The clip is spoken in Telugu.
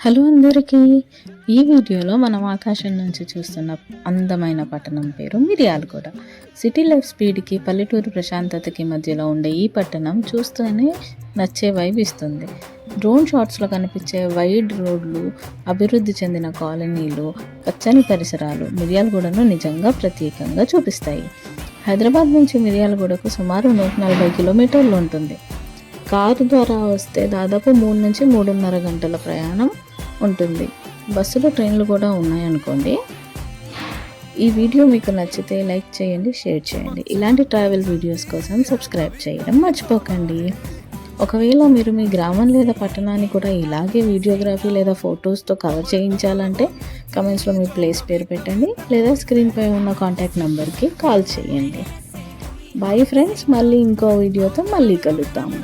హలో అందరికీ. ఈ వీడియోలో మనం ఆకాశం నుంచి చూస్తున్న అందమైన పట్టణం పేరు మిర్యాలగూడ. సిటీ లైఫ్ స్పీడ్కి, పల్లెటూరు ప్రశాంతతకి మధ్యలో ఉండే ఈ పట్టణం చూస్తూనే నచ్చే వైబ్ ఇస్తుంది. డ్రోన్ షాట్స్లో కనిపించే వైడ్ రోడ్లు, అభివృద్ధి చెందిన కాలనీలు, పచ్చని పరిసరాలు మిర్యాలగూడను నిజంగా ప్రత్యేకంగా చూపిస్తాయి. హైదరాబాద్ నుంచి మిర్యాలగూడకు సుమారు 140 కిలోమీటర్లు ఉంటుంది. కారు ద్వారా వస్తే దాదాపు 3 నుంచి 3.5 గంటల ప్రయాణం ఉంటుంది. బస్సులు, ట్రైన్లు కూడా ఉన్నాయనుకోండి. ఈ వీడియో మీకు నచ్చితే లైక్ చేయండి, షేర్ చేయండి. ఇలాంటి ట్రావెల్ వీడియోస్ కోసం సబ్స్క్రైబ్ చేయడం మర్చిపోకండి. ఒకవేళ మీరు మీ గ్రామం లేదా పట్టణాన్ని కూడా ఇలాగే వీడియోగ్రఫీ లేదా ఫొటోస్తో కవర్ చేయించాలంటే కమెంట్స్లో మీ ప్లేస్ పేరు పెట్టండి, లేదా స్క్రీన్పై ఉన్న కాంటాక్ట్ నెంబర్కి కాల్ చేయండి. బాయ్ ఫ్రెండ్స్, మళ్ళీ ఇంకో వీడియోతో మళ్ళీ కలుద్దాము.